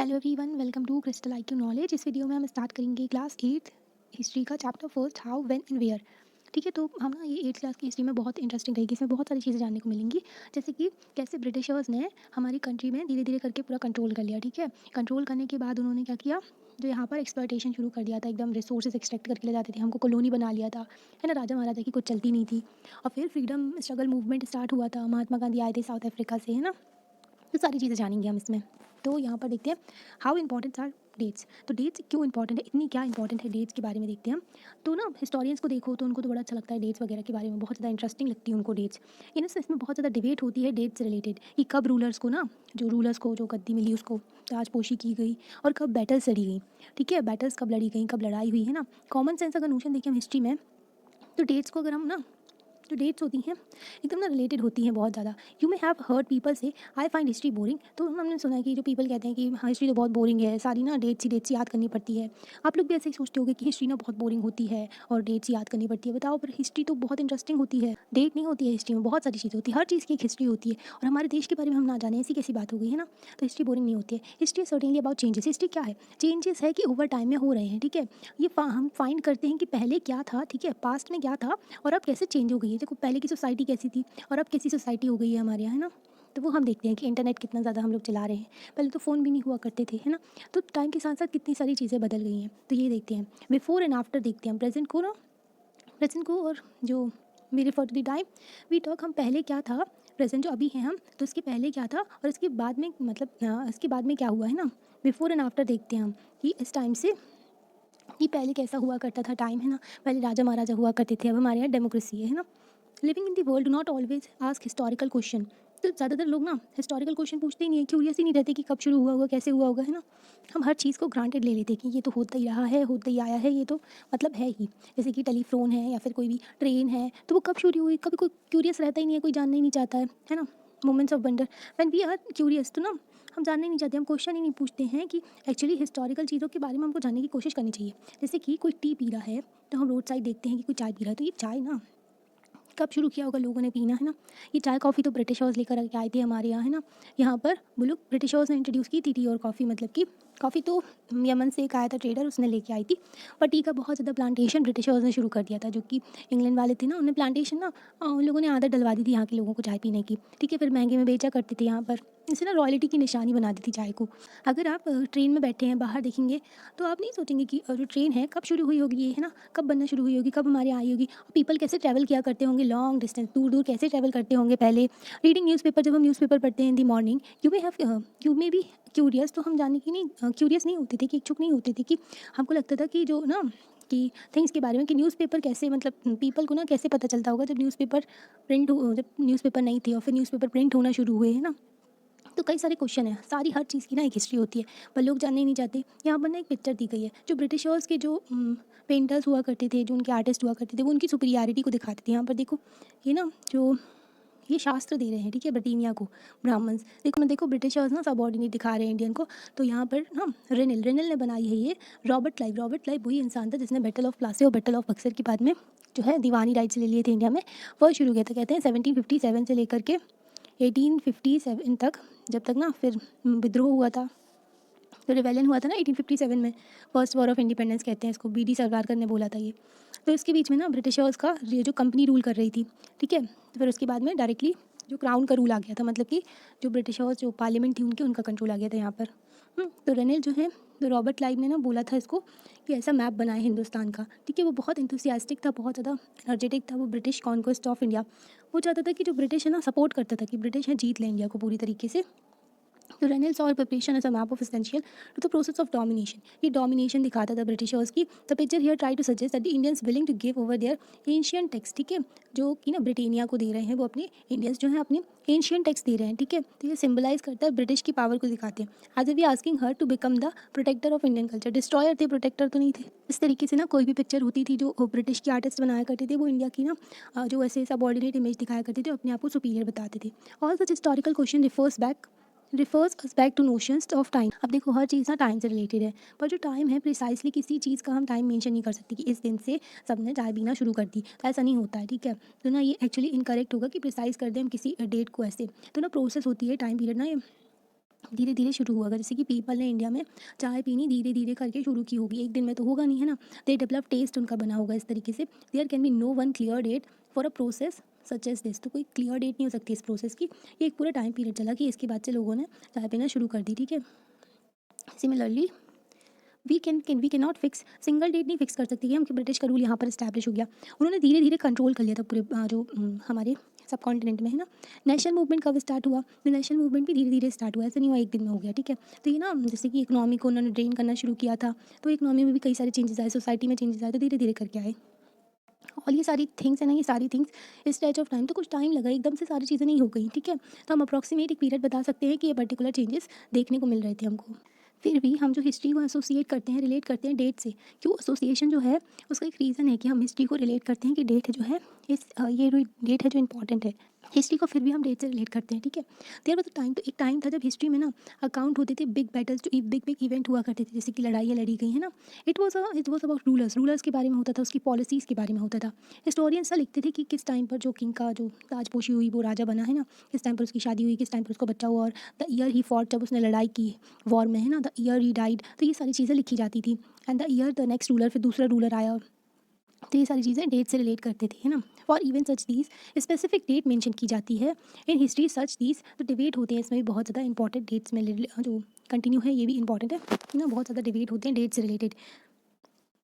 Hello everyone, welcome to crystal IQ knowledge. इस video में हम स्टार्ट करेंगे क्लास 8 हिस्ट्री का chapter first, how when and where. ठीक है, तो हम ना ये 8th क्लास की हिस्ट्री में बहुत इंटरेस्टिंग रहेगी। इसमें बहुत सारी चीज़ें जानने को मिलेंगी, जैसे कि कैसे ब्रिटिशर्स ने हमारी कंट्री में धीरे धीरे करके पूरा कंट्रोल कर लिया। ठीक है, कंट्रोल करने के बाद उन्होंने क्या किया, जो यहाँ पर एक्सप्लॉयटेशन शुरू कर दिया था, एकदम रिसोर्सेज एक्सट्रैक्ट करके ले जाते थे, हमको कॉलोनी बना लिया था, है ना। राजा महाराजा की कुछ चलती नहीं थी। और फिर फ्रीडम स्ट्रगल मूवमेंट स्टार्ट हुआ था, महात्मा गांधी आए थे साउथ अफ्रीका से, है ना। तो सारी चीज़ें जानेंगे हम इसमें। तो यहाँ पर देखते हैं हाउ इंपॉर्टेंट आर डेट्स। तो डेट्स क्यों इंपॉर्टेंट है, इतनी क्या इंपॉर्टेंट है डेट्स के बारे में देखते हैं हम। तो ना हिस्टोरियंस को देखो तो उनको तो बड़ा अच्छा लगता है डेट्स वगैरह के बारे में, बहुत ज़्यादा इंटरेस्टिंग लगती है उनको डेट्स। इन इसमें बहुत ज़्यादा डिबेट होती है डेट्स रिलेटेड, कि कब रूलर्स को ना, जो रूलर्स को जो गद्दी मिली उसको ताजपोशी की गई, और कब बैटल्स लड़ी गई। ठीक है, बैटल्स कब लड़ी गई, कब लड़ाई हुई, है ना। कॉमन सेंस अगर नोशन देखें हम हिस्ट्री में, तो डेट्स को अगर हम ना, जो डेट्स होती हैं एकदम ना रिलेटेड होती हैं बहुत ज़्यादा। You may have heard people से आई फाइंड हिस्ट्री बोरिंग। तो हमने सुना है कि जो पीपल कहते हैं कि हाँ हिस्ट्री तो बहुत बोरिंग है, सारी ना डेट्स ही याद करनी पड़ती है। आप लोग भी ऐसे ही सोचते होगे कि हिस्ट्री ना बहुत बोरिंग होती है और डेट्स ही याद करनी पड़ती है। बताओ, पर हिस्ट्री तो बहुत इंटरेस्टिंग होती है। डेट नहीं होती है हिस्ट्री में, बहुत सारी चीज़ होती है, हर चीज़ की एक हिस्ट्री होती है। और हमारे देश के बारे में हम ना जाने, ऐसी कैसी बात हो गई, है ना। तो हिस्ट्री बोरिंग नहीं होती है। History certainly about changes. History क्या है, चेंजेस है कि ओवर टाइम में हो रहे हैं। ठीक है, ये हम फाइंड करते हैं कि पहले क्या था, ठीक है, पास्ट में क्या था और अब कैसे चेंज हो गई है। देखो, पहले की सोसाइटी कैसी थी और अब कैसी सोसाइटी हो गई है हमारे यहाँ, है ना। तो वो हम देखते हैं कि इंटरनेट कितना ज़्यादा हम लोग चला रहे हैं। पहले तो फ़ोन भी नहीं हुआ करते थे, है ना। तो टाइम के साथ साथ कितनी सारी चीज़ें बदल गई हैं, तो ये देखते हैं। बिफोर एंड आफ्टर देखते हैं हम, प्रेजेंट को ना, प्रेजेंट को, और जो we refer to the time we talk, हम पहले क्या था, प्रेजेंट जो अभी है हम, तो इसके पहले क्या था और इसके बाद में, मतलब इसके बाद में क्या हुआ, है ना। बिफोर एंड आफ्टर देखते हैं हम, कि इस टाइम से, कि पहले कैसा हुआ करता था टाइम, है ना। पहले राजा महाराजा हुआ करते थे, अब हमारे यहाँ डेमोक्रेसी है ना। Living in the world do not always ask historical question. तो ज़्यादातर लोग ना हिस्टोरिकल क्वेश्चन पूछते ही नहीं है, क्यूरियस ही नहीं रहते कि कब शुरू हुआ होगा, कैसे हुआ होगा, है ना। हम हर चीज़ को ग्रांटेड ले लेते हैं कि ये तो होता ही रहा है, होता ही आया है, ये तो मतलब है ही। जैसे कि टेलीफोन है या फिर कोई भी ट्रेन है, तो वो कब शुरू हुई, कभी कोई क्यूरियस रहता ही नहीं है, कोई जानना ही नहीं चाहता है ना। Moments of wonder when we are curious, तो ना हम जानना ही नहीं चाहते, हम क्वेश्चन ही नहीं पूछते हैं कि एक्चुअली हिस्टोरिकल चीज़ों के बारे में हमको जानने की कोशिश करनी चाहिए। जैसे कि कोई टी पी रहा है, तो हम रोड साइड देखते हैं कि कोई चाय पी रहा है, तो ये चाय ना कब शुरू किया होगा लोगों ने पीना, है ना। ये चाय कॉफ़ी तो ब्रिटिशर्स लेकर के आए थे हमारे यहाँ, है ना। यहाँ पर वो लोग ब्रिटिशर्स ने इंट्रोड्यूस की थी टी और कॉफ़ी, मतलब कि कॉफ़ी तो यमन से एक आया था ट्रेडर, उसने लेके आई थी। पर टी का बहुत ज़्यादा प्लांटेशन ब्रिटिशर्स ने शुरू कर दिया था, जो कि इंग्लैंड वाले थे ना, उन्हें प्लांटेशन ना, उन लोगों ने आदत डलवा दी थी यहाँ के लोगों को चाय पीने की। ठीक है, फिर महंगे में बेचा करते थे यहाँ पर। इसे ना रॉयल्टी की निशानी बना दी थी चाय को। अगर आप ट्रेन में बैठे हैं, बाहर देखेंगे, तो आप नहीं सोचेंगे कि जो ट्रेन है कब शुरू हुई होगी, ये है ना, कब बनना शुरू हुई होगी, कब हमारे यहाँ आई होगी। पीपल कैसे ट्रैवल किया करते होंगे, लॉन्ग डिस्टेंस, दूर दूर कैसे ट्रैवल करते होंगे पहले। रीडिंग न्यूज़पेपर, जब हम न्यूज़पेपर पढ़ते हैं in the morning, you may be curious, तो हम जानने की नहीं, क्यूरियस नहीं होते थे, कि इच्छुक नहीं होते थे, कि हमको लगता था कि जो ना, कि थिंग्स के बारे में, कि न्यूज़पेपर कैसे, मतलब पीपल को ना कैसे पता चलता होगा, जब न्यूज़पेपर नहीं थे और फिर न्यूज़पेपर प्रिंट होना शुरू हुए, है ना। तो कई सारे क्वेश्चन हैं, सारी हर चीज़ की ना एक हिस्ट्री होती है, पर लोग जानने ही नहीं चाहते। यहाँ पर ना एक पिक्चर दी गई है, जो ब्रिटिशर्स के जो पेंटर्स हुआ करते थे, जो उनके आर्टिस्ट हुआ करते थे, वो उनकी सुपीरियरिटी को दिखाते थे। यहाँ पर देखो, ये ना, जो ये शास्त्र दे रहे हैं, ठीक है, ब्रिटानिया को, ब्राह्मण्स। देखो ब्रिटिशर्स ना सबॉर्डिनेट दिखा रहे हैं इंडियन को। तो यहाँ पर ना रेनिल ने बनाई है ये। रॉबर्ट क्लाइव वही इंसान था जिसने बैटल ऑफ प्लासी और बैटल ऑफ बक्सर के बाद में जो है दीवानी राइट्स ले लिए थे इंडिया में। वह शुरू किया था, कहते हैं 1757 से लेकर के 1857 तक, जब तक ना फिर विद्रोह हुआ था, तो रिवेलियन हुआ था ना 1857 में। फर्स्ट वॉर ऑफ इंडिपेंडेंस कहते हैं इसको, बीडी सरवारकर ने बोला था ये। तो इसके बीच में ना ब्रिटिशर्स का ये जो कंपनी रूल कर रही थी, ठीक है। तो फिर उसके बाद में डायरेक्टली जो क्राउन का रूल आ गया था, मतलब कि जो ब्रिटिशर्स जो पार्लियामेंट थी उनकी, उनका कंट्रोल आ गया था यहाँ पर। तो रेनिल जो है, तो रॉबर्ट क्लाइव ने ना बोला था इसको कि ऐसा मैप बनाए हिंदुस्तान का, ठीक है। वो बहुत इंथुसियास्टिक था, बहुत ज़्यादा एनर्जेटिक था, वो ब्रिटिश कॉन्क्वेस्ट ऑफ इंडिया। वो चाहता था कि जो ब्रिटिश है ना, सपोर्ट करता था कि ब्रिटिश है जीत लें इंडिया को पूरी तरीके से। तो Rennell saw preparation as a map of essential to the process of domination. ये डोमिनेशन दिखाता था ब्रिटिशर्स की। The picture here try to suggest that the Indians willing to give over their ancient text, ठीक है, जो कि ना ब्रिटेनिया को दे रहे हैं, वो अपने इंडियंस जो है अपने एंशियन टेक्स्ट दे रहे हैं, ठीक है। तो ये सिंबलाइज करता है ब्रिटिश की पावर को दिखाते हैं। As we asking her to become the protector of Indian culture. Destroyer थे, प्रोटेक्टर तो नहीं थे। इस तरीके से ना कोई भी पिक्चर होती थी जो ब्रिटिश की आर्टिस्ट बनाया करते थे, वो इंडिया की ना जो ऐसे सबॉर्डिनेट इमेज दिखाया करते थे, अपने आप को सुपीरियर बताते थे। All such historical question refers us back to notions of time. अब देखो, हर चीज़ ना टाइम से रिलेटेड है, पर जो टाइम है प्रिसाइसली किसी चीज़ का हम टाइम मेंशन नहीं कर सकते कि इस दिन से सबने चाय पीना शुरू कर दी, तो ऐसा नहीं होता है, ठीक है। तो ना ये एक्चुअली इनकरेक्ट होगा कि प्रिसाइज कर दें हम किसी डेट को ऐसे। तो ना प्रोसेस होती है टाइम पीरियड ना, ये धीरे धीरे शुरू हुआ, जैसे कि पीपल ने इंडिया में चाय पीनी धीरे धीरे करके शुरू की होगी, एक दिन में तो होगा नहीं, है ना। दे डेवलप टेस्ट उनका बना होगा इस तरीके से। There can be no one clear date for a process such as this, तो कोई क्लियर डेट नहीं हो सकती इस प्रोसेस की। ये एक पूरा टाइम पीरियड चला कि इसके बाद से लोगों ने चाय पीना शुरू कर दी, ठीक है। Similarly we can not fix, single date नहीं फिक्स कर सकती कि हम कि ब्रिटिश का रूल यहाँ पर इस्टेब्लिश हो गया। उन्होंने धीरे धीरे कंट्रोल कर लिया था पूरे हमारे सब कॉन्टिनेंट में, है ना। नेशनल मूवमेंट कब स्टार्ट हुआ, तो नेशनल मूवमेंट भी धीरे धीरे स्टार्ट हुआ, ऐसा नहीं हुआ एक दिन में हो गया, ठीक है। तो ये ना जैसे कि इकोनॉमी को उन्होंने ड्रेन करना शुरू किया था, तो इकोनॉमी में भी कई सारे चेंजेस आए, सोसाइटी में चेंजेस आए, तो धीरे धीरे करके आए। और ये सारी थिंग्स है ना, ये सारी थिंग्स इस स्ट्रेच ऑफ टाइम तो कुछ टाइम लगा, एकदम से सारी चीज़ें नहीं हो गई, ठीक है। तो हम अप्रॉक्सीमेट एक पीरियड बता सकते हैं कि ये पर्टिकुलर चेंजेस देखने को मिल रहे थे हमको। फिर भी हम जो हिस्ट्री को एसोसिएट करते हैं, रिलेट करते हैं डेट से, क्यों एसोसिएशन जो है उसका एक रीज़न है कि हम हिस्ट्री को रिलेट करते हैं कि डेट जो है ये डेट है जो इंपॉर्टेंट है। हिस्ट्री को फिर भी हम डेट से रिलेट करते हैं, ठीक है। देयर वाज अ टाइम, तो एक टाइम था जब हिस्ट्री में ना अकाउंट होते थे बिग बैटल्स, जो बिग बिग इवेंट हुआ करते थे, जैसे कि लड़ाइयाँ लड़ी गई, है ना। इट वॉज अबाउट रूलर्स के बारे में होता था, उसकी पॉलिसीज़ के बारे में होता था। हिस्टोरियंस लिखते थे कि किस टाइम पर जो किंग का जो ताजपोशी हुई, वो राजा बना, है ना। किस टाइम पर उसकी शादी हुई, किस टाइम पर उसको बच्चा हुआ, और द ईयर ही फॉट, जब उसने लड़ाई की वॉर में, है ना, द ईयर ही डाइड, तो ये सारी चीज़ें लिखी जाती थी। And the year the next ruler, फिर दूसरा रूलर आया, तो ये सारी चीज़ें डेट से रिलेट करते थे, है ना। For even such these, specific date mention की जाती है इन हिस्ट्री सच दीज, तो डिबेट होते हैं इसमें भी बहुत ज़्यादा इंपॉर्टेंट डेट्स में जो कंटिन्यू है ये भी इंपॉर्टेंट है ना, बहुत ज़्यादा डिबेट होते हैं डेट से related.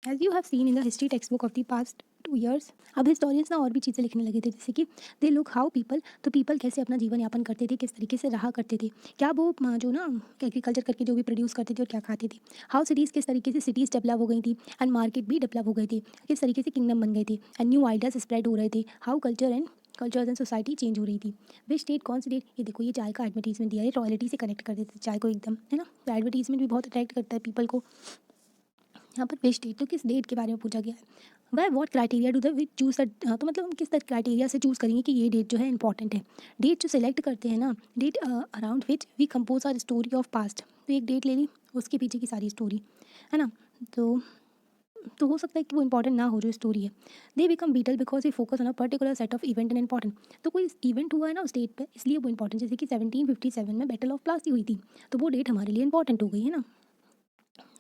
As you have seen in the history text book of the past 2 years, अब हिस्टोरियंस ना और भी चीज़ें लिखने लगे थे, जैसे कि दे लुक हाउ पीपल, तो पीपल कैसे अपना जीवन यापन करते थे, किस तरीके से रहा करते थे, क्या वो जो ना एग्रीकल्चर करके जो भी प्रोड्यूस करते थे और क्या खाते थे। हाउ सिटीज़, किस तरीके से सिटीज़ डेवलप हो गई थी, एंड मार्केट भी डेवलप हो गई थी, किस तरीके से किंगडम बन गए थे, एंड न्यू आइडियाज स्प्रेड हो रहे थे। How cultures and society change हो रही थी। विच स्टेट कौन सी डेट, ये देखो ये चाय का एडवर्टीजमेंट दिया है, रॉयल्टी से कनेक्ट कर देते थे चाय को एकदम, है ना। तो एडवर्टीजमेंट भी बहुत अट्रैक्ट करता है पीपल को। यहाँ पर विच डेट, तो किस डेट के बारे में पूछा गया है। वह what criteria do the which choose, तो मतलब हम किस तरह क्राइटेरिया से चूज़ करेंगे कि ये डेट जो है इंपॉर्टेंट है। डेट जो सिलेक्ट करते हैं ना, date around which we compose our story of past, तो एक डेट ले ली, उसके पीछे की सारी स्टोरी, है ना। तो हो सकता है कि वो इंपॉर्टेंट ना हो जो स्टोरी है। They become vital because we focus on a particular set of event and important, तो कोई इवेंट हुआ है ना उस डेट पे, इसलिए वो इंपॉर्टेंट, जैसे कि 1757 में बैटल ऑफ प्लासी हुई थी, तो वो डेट हमारे लिए इंपॉर्टेंट हो गई, है ना।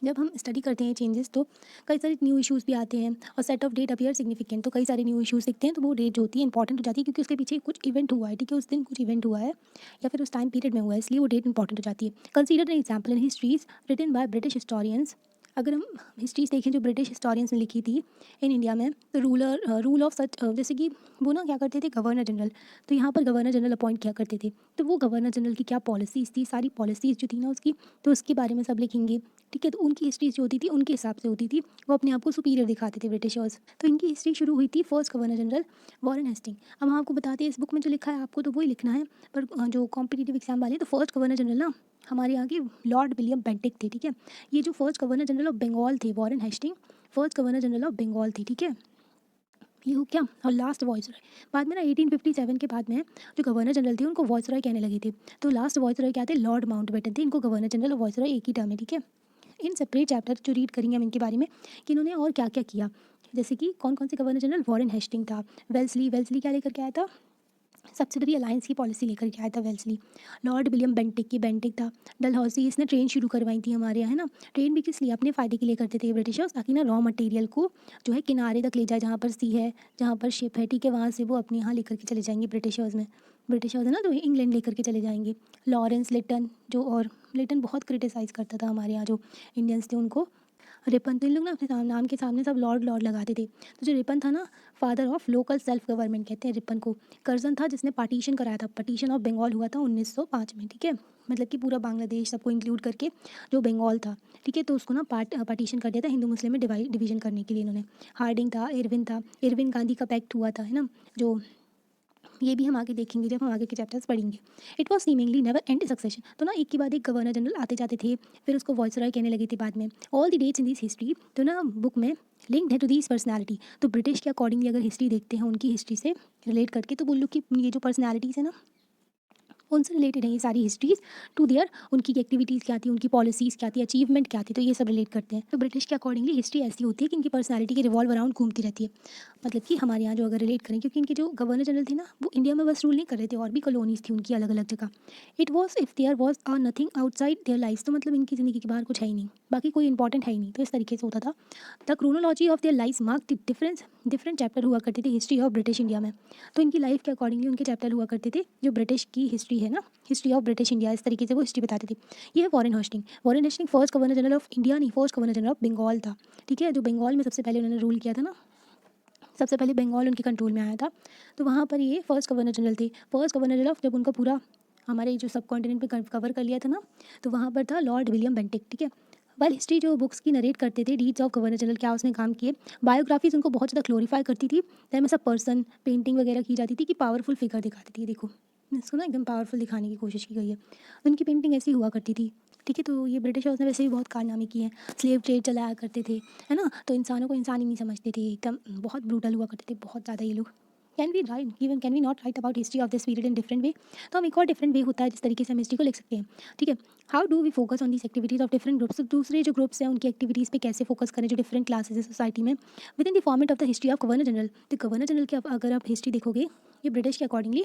जब हम स्टडी करते हैं चेंजेस, तो कई सारे न्यू इश्यूज़ भी आते हैं, और set of date appear significant, तो कई सारे न्यू इश्यूज़ दिखते हैं, तो वो डेट जो होती है इंपॉर्टेंट हो जाती है, क्योंकि उसके पीछे कुछ इवेंट हुआ है, ठीक है, उस दिन कुछ इवेंट हुआ है या फिर उस टाइम पीरियड में हुआ है, इसलिए वो डेट इंपॉर्टेंट हो जाती है। Consider an example in histories written by British historians, अगर हम हिस्ट्रीज देखें जो ब्रिटिश हिस्टोरियंस ने लिखी थी इन इंडिया में, तो रूल ऑफ सच, जैसे कि वो ना क्या करते थे, गवर्नर जनरल, तो यहाँ पर गवर्नर जनरल अपॉइंट किया करते थे, तो वो गवर्नर जनरल की क्या पॉलिसीज़ थी, सारी पॉलिसीज़ जो थी ना उसकी, तो उसके बारे में सब लिखेंगे, ठीक है। तो उनकी हिस्ट्री जो होती थी उनके हिसाब से होती थी, वो अपने आप को सुपीरियर दिखाते थे ब्रिटिशर्स। तो इनकी हिस्ट्री शुरू हुई थी first governor general Warren Hasting. अब हम आपको बताते हैं इस बुक में जो लिखा है आपको तो वही लिखना है, पर जो कॉम्पिटिटिव एग्जाम वाले, तो फर्स्ट गवर्नर जनरल ना हमारे यहाँ के लॉर्ड विलियम बेंटिक थे, ठीक है। ये जो first governor general of Bengal थे, Warren Hasting first governor general of Bengal थे, ठीक है। ये हो क्या, और लास्ट वॉइस रॉय, बाद में ना 1857 के बाद में जो गवर्नर जनरल थे उनको वॉइस रॉय कहने लगे थे, तो लास्ट वॉइस रॉय क्या थे, लॉर्ड माउंटबेटन थे, इनको गवर्नर जनरल और वॉइस रॉय एक ही टर्म है, ठीक है। इन सेपरेट चैप्टर जो रीड करेंगे हम इनके बारे में कि इन्होंने और क्या क्या किया, जैसे कि कौन कौन से गवर्नर जनरल, वॉरेन हेस्टिंग था, वेल्सली क्या लेकर के आया था, सब्सिडरी अलायंस की पॉलिसी लेकर के आया था वेल्सली। लॉर्ड विलियम बेंटिक था। डलहौसी, इसने ट्रेन शुरू करवाई थी हमारे यहाँ, है ना। ट्रेन भी किस लिए, अपने फ़ायदे के लिए करते थे ब्रिटिशर्स, ताकि ना रॉ मटेरियल को जो है किनारे तक ले जाए, जहाँ पर सी है, जहाँ पर शिप है, ठीक है, वहाँ से वो अपने यहाँ लेकर के चले जाएंगे ब्रिटिशर्स है ना, तो इंग्लैंड लेकर के चले जाएंगे। लॉरेंस लिटन, जो और लिटन बहुत क्रिटिसाइज़ करता था हमारे यहाँ जो इंडियंस थे उनको। रिपन, तो इन लोग ना अपने नाम के सामने सब लॉर्ड लॉर्ड लगाते थे, तो जो रिपन था ना, father of local self government कहते हैं रिपन को। कर्जन था जिसने पार्टीशन कराया था, पार्टीशन ऑफ बंगाल हुआ था 1905 में, ठीक है। मतलब कि पूरा बांग्लादेश सबको इंक्लूड करके जो बंगाल था, ठीक है, तो उसको ना पार्टीशन कर दिया था हिंदू मुस्लिम में डिवीजन करने के लिए इन्होंने। हार्डिंग था, इरविन गांधी का पैक्ट हुआ था, है ना, जो ये भी हम आगे देखेंगे जब हम आगे के चैप्टर्स पढ़ेंगे। It was seemingly never and succession, तो ना एक के बाद एक गवर्नर जनरल आते जाते थे, फिर उसको वॉइसरॉय कहने लगी थी बाद में। All the dates in this history, तो ना बुक में लिंक्ड है टू दिस पर्सनैलिटी, तो ब्रिटिश के अकॉर्डिंगली अगर हिस्ट्री देखते हैं उनकी हिस्ट्री से रिलेट करके, तो बोल लो कि ये जो पर्सनैलिटीज़ है ना, उनसे रिलेटेड है ये सारी हिस्ट्रीज़ टू देयर, उनकी एक्टिविटीज़ क्या थी, उनकी पॉलिसीज़ क्या थी, अचीवमेंट क्या थी, तो ये सब रिलेट करते हैं। तो ब्रिटिश के अकॉर्डिंगली हिस्ट्री ऐसी होती है कि इनकी पर्सनैलिटी के रिवॉल्व अराउंड घूमती रहती है। मतलब कि हमारे यहाँ जो अगर रिलेट करें, क्योंकि इनके जो गवर्नर जनरल थे ना, वो इंडिया में बस रूल नहीं कर रहे थे, और भी कॉलोनीज़ थी उनकी अलग अलग जगह। It was if there was nothing outside their life, तो मतलब इनकी ज़िंदगी के बाहर कुछ है ही नहीं, बाकी कोई इंपॉर्टेंट है ही नहीं, तो इस तरीके से होता था। The chronology of their life mark the different chapter हुआ करते थे हिस्ट्री ऑफ ब्रिटिश इंडिया में। तो इनकी लाइफ के अकॉर्डिंगली उनके चैप्टर हुआ करते थे, जो ब्रिटिश की हिस्ट्री है ना, हिस्ट्री ऑफ ब्रिटिश इंडिया, इस तरीके से वो हिस्ट्री बताते थे। ये है Warren Hasting first governor general of India नहीं, first governor general of Bengal था। ठीक है, जो बंगाल में सबसे पहले उन्होंने रूल किया था ना, सबसे पहले बंगाल उनके कंट्रोल में आया था, तो वहाँ पर ये फर्स्ट गवर्नर जनरल थे। फर्स्ट गवर्नर जनरल ऑफ, जब उनका पूरा हमारे जो सब कॉन्टिनेंट पे कवर कर लिया था ना, तो वहाँ पर था लॉर्ड विलियम बेंटिक। ठीक है, वेल हिस्ट्री जो बुक्स की नरेट करते थे, डीड्स ऑफ गवर्नर जनरल, क्या उसने काम किए, बायोग्राफीज उनको बहुत ज़्यादा ग्लोरीफाई करती थी, टाइम में सब पर्सन पेंटिंग वगैरह की जाती थी कि पावरफुल फिगर दिखाती थी। देखो इसको ना एकदम पावरफुल दिखाने की कोशिश की गई है, उनकी पेंटिंग ऐसी हुआ करती थी। ठीक है, तो ये ब्रिटिशर्स ने वैसे भी बहुत कारनामे किए हैं, स्लेव ट्रेड चलाया करते थे, है ना, तो इंसानों को इंसान ही नहीं समझते थे, एकदम बहुत ब्रूटल हुआ करते थे बहुत ज़्यादा ये लोग। Can we not write about history of this period in different way, तो हम एक और डिफरेंट वे होता है जिस तरीके से हम हिस्ट्री को लिख सकते हैं। ठीक है, how do we focus on this activities of different groups, दूसरे जो ग्रुप्स हैं उनकी एक्टिविटीज़ पे कैसे फोकस करें, जो डिफरेंट क्लासेस है सोसाइटी में, with in the format of the history of governor general. तो गवर्नर जनरल की अगर आप हिस्ट्री देखोगे ये ब्रिटिश के अकॉर्डिंगली,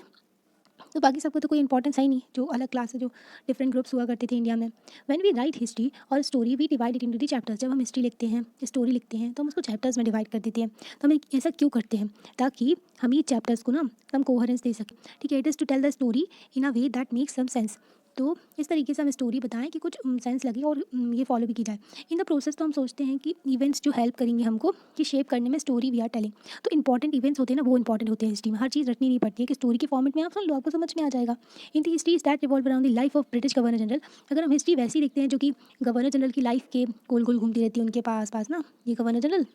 तो बाकी सबको तो कोई इंपॉर्टेंस है ही नहीं, जो अलग क्लास है, जो डिफरेंट ग्रुप्स हुआ करते थे इंडिया में। व्हेन वी राइट हिस्ट्री और story we divide it into the chapters, जब हम हिस्ट्री लिखते हैं, स्टोरी लिखते हैं, तो हम उसको चैप्टर्स में डिवाइड कर देते हैं। तो हम ऐसा क्यों करते हैं, ताकि हम ये चैप्टर्स को ना हम कोहेरेंस दे सकें। ठीक है, it is to tell the story in a way that makes some sense, तो इस तरीके से हम स्टोरी बताएं कि कुछ सेंस लगे और ये फॉलो भी की जाए। इन द प्रोसेस तो हम सोचते हैं कि इवेंट्स जो हेल्प करेंगे हमको कि शेप करने में स्टोरी वी आर टेलिंग। तो इंपॉर्टेंट इवेंट्स होते हैं ना, वो इंपॉर्टेंट होते हैं हिस्ट्री में, हर चीज़ रटनी नहीं पड़ती है कि स्टोरी के फॉर्मेट में आप सुन लो आपको समझ में आ जाएगा। In the histories that revolve around the life of British governor general, अगर हम हिस्ट्री वैसी लिखते हैं जो कि गवर्नर जनरल की लाइफ के गोल गोल घूमती रहती है उनके पास पास ना, ये गवर्नर जनरल,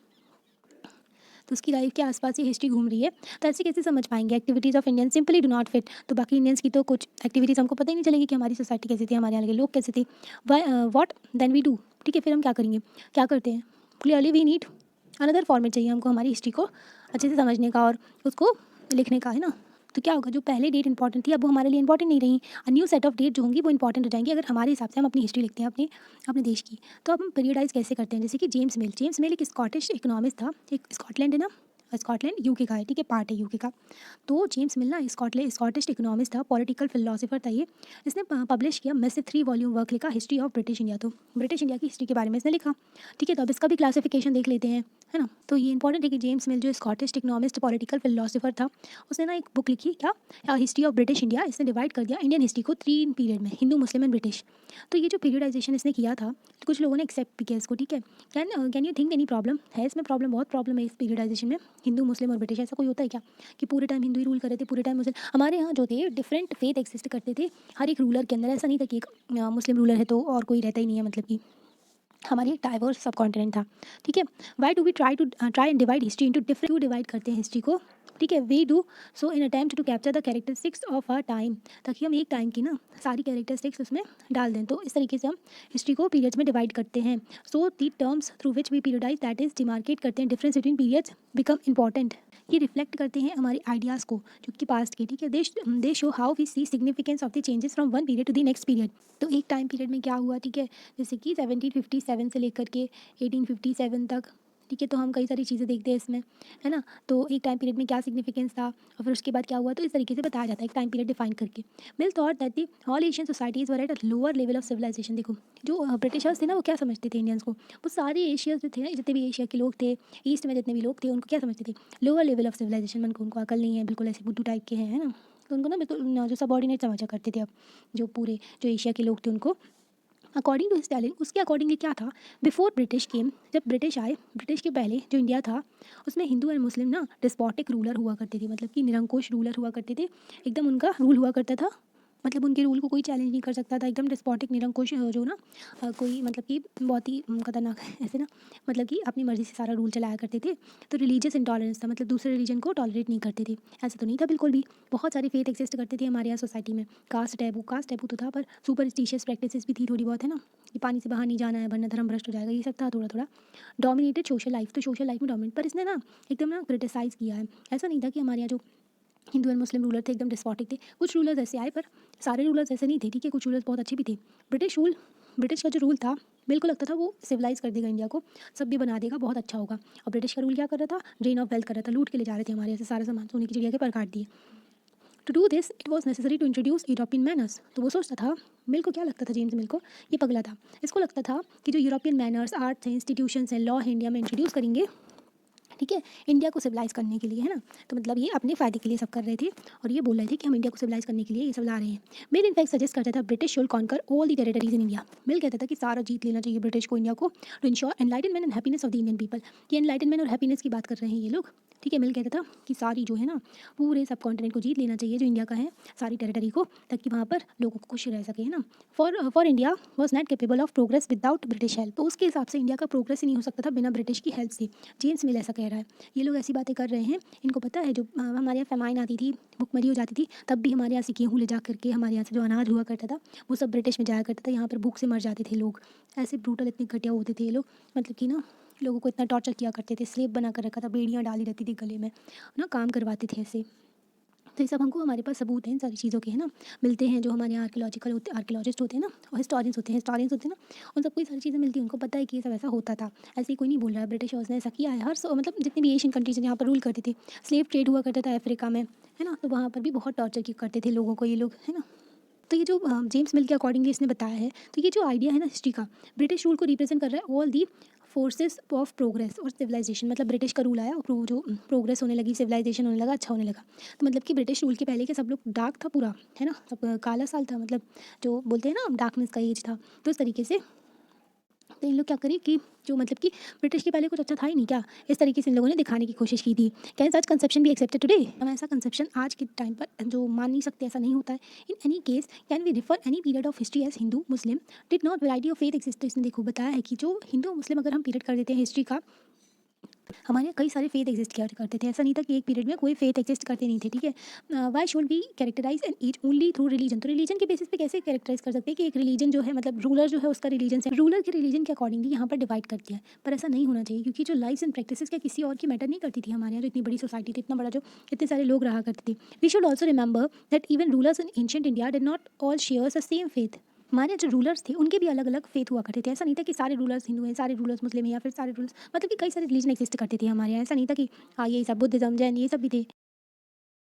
तो उसकी लाइफ के आसपास ये हिस्ट्री घूम रही है, तो ऐसे कैसे समझ पाएंगे। Activities of Indian simply do not fit, तो बाकी इंडियंस की तो कुछ एक्टिविटीज़ हमको पता ही नहीं चलेगी कि हमारी सोसाइटी कैसी थी, हमारे यहाँ के लोग कैसे थे। वॉट देन वी डू, ठीक है, फिर हम क्या करेंगे, क्या करते हैं, clearly we need another format चाहिए हमको हमारी हिस्ट्री को अच्छे से समझने का और उसको लिखने का, है ना। तो क्या होगा, जो पहले डेट इंपॉर्टेंट थी अब वो हमारे लिए इंपॉर्टेंट नहीं रही, न्यू सेट ऑफ डेट जो होंगी वो इंपॉर्टेंट हो जाएंगी अगर हमारे हिसाब से हम अपनी हिस्ट्री लिखते हैं अपने अपने देश की। तो अब हम पीरियडाइज कैसे करते हैं, जैसे कि जेम्स मिल एक स्कॉटिश इकोनॉमिस्ट था, एक स्कॉटलैंड है ना, स्कॉटलैंड यूके का है, ठीक है, पार्ट है यूके का। तो जेम्स मिल ना स्कॉटिश इकोनॉमिस्ट था, पॉलिटिकल फिलोसोफर था ये। इसने पब्लिश किया मैसिव 3 वॉल्यूम वर्क लिखा हिस्ट्री ऑफ ब्रिटिश इंडिया, तो ब्रिटिश इंडिया की हिस्ट्री के बारे में इसने लिखा। ठीक है, तो अब इसका भी क्लासिफिकेशन देख लेते हैं, है ना। तो ये इंपॉर्टेंट है कि जेम्स मिल जो स्कॉटिश इकोनॉमिस्ट पॉलिटिकल फिलोसोफर था, उसने ना एक बुक लिखी, क्या, हिस्ट्री ऑफ ब्रिटिश इंडिया। इसने डिवाइड कर दिया इंडियन हिस्ट्री को 3 पीरियड में, हिंदू मुस्लिम एंड ब्रिटिश। तो ये जो पीरियडाइजेशन इसने किया था, तो कुछ लोगों ने एक्सेप्ट भी किया इसको। ठीक है, can you think any problem है इसमें, बहुत प्रॉब्लम है इस पीरियडाइजेशन में, हिंदू मुस्लिम और ब्रिटिश, ऐसा कोई होता है क्या कि पूरे टाइम हिंदू ही रूल कर रहे थे, पूरे टाइम मुस्लिम। हमारे यहाँ जो थे डिफरेंट फेथ एक्सिस्ट करते थे हर एक रूलर के अंदर, ऐसा नहीं था कि एक मुस्लिम रूलर है तो और कोई रहता ही नहीं है, मतलब कि हमारी एक डाइवर्स सब कॉन्टिनेंट था। ठीक है, why do we try and divide history into different, क्यों डिवाइड करते हैं हिस्ट्री को। ठीक है, we do so in attempt to capture the characteristics of our time, ताकि हम एक टाइम की ना सारी कैरेक्टरिस्टिक्स उसमें डाल दें। तो इस तरीके से हम हिस्ट्री को पीरियड्स में डिवाइड करते हैं। So the terms through which we periodise, that is demarcate करते हैं difference between periods become important. ये रिफ्लेक्ट करते हैं हमारे आइडियाज़ को जो कि पास्ट के। ठीक है, they show how we see significance of the changes from one period to the next period. तो एक टाइम पीरियड में क्या हुआ, ठीक है, जैसे कि 1757 से लेकर के 1857 तक। ठीक है, तो हम कई सारी चीज़ें देखते हैं इसमें, है ना। तो एक टाइम पीरियड में क्या सिग्निफिकेंस था और फिर उसके बाद क्या हुआ, तो इस तरीके से बताया जाता है एक टाइम पीरियड डिफाइन करके। Mill thought that the all Asian societies were at a lower level of civilisation. देखो जो ब्रिटिशर्स थे ना, वो क्या समझते थे इंडियंस को, वो सारे एशियर्स जो थे ना, जितने भी एशिया के लोग थे, ईस्ट में जितने भी लोग थे, उनको क्या समझते थे, लोअर लेवल ऑफ सिविलाइजेशन। उनको अकल नहीं है, बिल्कुल ऐसे बुद्धू टाइप के हैं, है ना। तो उनको ना बिल्कुल जो सबॉर्डिनेट समझा करते थे। अब जो पूरे जो एशिया के लोग थे उनको, अकॉर्डिंग टू स्टैलिन, उसके अकॉर्डिंगली क्या था, बिफोर ब्रिटिश केम, जब ब्रिटिश आए, ब्रिटिश के पहले जो इंडिया था उसमें हिंदू एंड मुस्लिम ना डिस्पोटिक रूलर हुआ करते थे, मतलब कि निरंकुश रूलर हुआ करते थे, एकदम उनका रूल हुआ करता था। मतलब उनके रूल को कोई चैलेंज नहीं कर सकता था, एकदम डिस्पोटिक निरंकुश जो ना कोई मतलब कि बहुत ही खतरनाक है ऐसे ना, मतलब कि अपनी मर्ज़ी से सारा रूल चलाया करते थे। तो रिलीजियस इंटॉलरेंस था, मतलब दूसरे रिलीजन को टॉलरेट नहीं करते थे, ऐसा तो नहीं था बिल्कुल भी। बहुत सारे फेथ एग्जिस्ट करते थे हमारे यहाँ सोसाइटी में। कास्ट टैबू तो था, पर सुपरस्टिशियस प्रैक्टिसेस भी थी थोड़ी बहुत, है ना, कि पानी से बाहर नहीं जाना है वरना धर्म भ्रष्ट हो जाएगा, ये सब था थोड़ा थोड़ा। डोमिनेटेड सोशल लाइफ, तो सोशल लाइफ में डोमिनेट, पर इसने ना एकदम ना क्रिटिसाइज़ किया है। ऐसा नहीं था कि हमारे यहाँ जो हिंदू एंड मुस्लिम रूलर थे, एकदम डिस्पॉटिक थे। कुछ रूलर्स ऐसे आए पर सारे रूलर्स ऐसे नहीं थे, ठीक है, कुछ रूलर्स बहुत अच्छे भी थे। ब्रिटिश का जो रूल था, बिल्कुल लगता था वो सिविलाइज कर देगा इंडिया को, सब भी बना देगा, बहुत अच्छा होगा। और ब्रिटिश का रूल क्या कर रहा था, ड्रेन ऑफ वेल्थ कर रहा था, लूट के ले जा रहे थे हमारे यहाँ से सारा सामान, सोने की चिड़िया के पर काट दिए। To do this it was necessary to introduce European manners. तो वो सोचता था, मिल को क्या लगता था, जेम्स मिल को, ये पगला था, इसको लगता था कि जो यूरोपियन मैनर्स, आर्ट्स हैं, इंस्टीट्यूशंस हैं, लॉ है, इंडिया में इंट्रोड्यूस करेंगे, ठीक है, इंडिया को सिविलाइज करने के लिए, है ना। तो मतलब ये अपने फ़ायदे के लिए सब कर रहे थे, और ये बोल रहे थे कि हम इंडिया को सिविलाइज करने के लिए ये सब ला रहे हैं। मिल इनफैक्ट सजेस्ट करता था British should conquer all the territories in India. Mill कहता था कि सारा जीत लेना चाहिए ब्रिटिश को, इंडिया को, to ensure enlightenment and happiness of the Indian people. ये एनलाइटनमेंट और हैप्पीनेस की बात कर रहे हैं ये लोग, ठीक है। मिल कहता था कि सारी जो है ना, पूरे सब कॉन्टिनेंट को जीत लेना चाहिए जो इंडिया का है, सारी टेरिटरी को, ताकि वहाँ पर लोगों को खुश रह सके, है ना। For India was not capable of progress without British help. तो उसके हिसाब से इंडिया का प्रोग्रेस ही नहीं हो सकता था बिना ब्रिटिश की हेल्प से। जेम्स मिल ऐसा कह रहा है। ये लोग ऐसी बातें कर रहे हैं, इनको पता है जो हमारे यहाँ फेमाइन आती थी, भुखमरी हो जाती थी, तब भी हमारे यहाँ से गेहूँ ले जा करके हमारे यहाँ से जो अनाज हुआ करता था वो सब ब्रिटिश में जाया करता था, यहाँ पर भूख से मर जाते थे लोग। ऐसे ब्रूटल, इतने घटिया होते थे ये लोग, मतलब कि ना लोगों को इतना टॉर्चर किया करते थे, स्लेव बना कर रखा था, बेड़ियाँ डाली रहती थी गले में, ना काम करवाते थे ऐसे। तो ये सब हमको, हमारे पास सबूत हैं इन सारी चीज़ों के, है ना, मिलते हैं। जो हमारे यहाँ आर्कियोलॉजिस्ट होते हैं ना, और हिस्टोरियंस होते हैं ना, उन सबको ये सारी चीज़ें मिलती हैं, उनको पता है कि ये सब ऐसा होता था। ऐसे ही कोई नहीं बोल रहा है, ब्रिटिशर्स ने ऐसा किया है। मतलब जितनी भी एशियन कंट्रीज यहाँ पर रूल करते थे, स्लेव ट्रेड हुआ करता था अफ्रीका में, है ना, तो वहाँ पर भी बहुत टॉर्चर करते थे लोगों को ये लोग, है ना। तो ये जो जेम्स मिल के अकॉर्डिंगली इसने बताया है, तो ये जो आइडिया है ना हिस्ट्री का, ब्रिटिश रूल को रिप्रेजेंट कर रहा है all the forces of progress और सिविलाइजेशन। मतलब ब्रिटिश का रूल आया और जो प्रोग्रेस होने लगी, सिविलाइजेशन होने लगा, अच्छा होने लगा। तो मतलब कि ब्रिटिश रूल के पहले के सब लोग डार्क था पूरा, है ना, सब काला साल था, मतलब जो बोलते हैं ना डार्कनेस का एज था। तो इस तरीके से तो इन लोग क्या करें कि जो मतलब कि ब्रिटिश के पहले कुछ अच्छा था ही नहीं क्या, इस तरीके से इन लोगों ने दिखाने की कोशिश की थी। कैन सच कंसेप्शन भी एक्सेप्टेड टुडे। हम ऐसा कंसेप्शन आज के टाइम पर जो मान नहीं सकते, ऐसा नहीं होता है। In any case can we refer any period of history as Hindu Muslim did not variety of faith exist. तो इसने देखो बताया है कि जो हिंदू मुस्लिम अगर हम पीरियड कर देते हैं हिस्ट्री का, हमारे यहाँ कई सारे फेथ एग्जिस्ट किया करते थे। ऐसा नहीं था कि एक पीरियड में कोई फेथ एग्जिस्ट करते नहीं थे, ठीक है। Why should we characterise an age only through religion. तो रिलीजन के बेसिस पे कैसे कैरेक्टराइज कर सकते हैं कि एक रिलीजन जो है, मतलब रूलर जो है उसका रिलीजन से, रूलर के रिलीजन के अकॉर्डिंगली यहाँ पर डिवाइड कर दिया है। पर ऐसा नहीं होना चाहिए, क्योंकि जो लाइफ्स एंड प्रैक्टिसेस क्या किसी और की मैटर नहीं करती थी। हमारे यहाँ जो इतनी बड़ी सोसाइटी थी, इतना बड़ा जो इतने सारे लोग रहा करते थे। We should also remember that even rulers in ancient India did not all share the same faith. हमारे जो रूलर्स थे उनके भी अलग अलग फेथ हुआ करते थे। ऐसा नहीं था कि सारे रूलर्स हिंदू हैं, सारे रूलर्स मुस्लिम हैं, या फिर सारे रूलर्स, मतलब कि कई सारे रिलीजन एग्जिस्ट करते थे हमारे यहाँ। ऐसा नहीं था कि हाँ ये सब बुद्धिज्म, जैन, ये सब भी थे।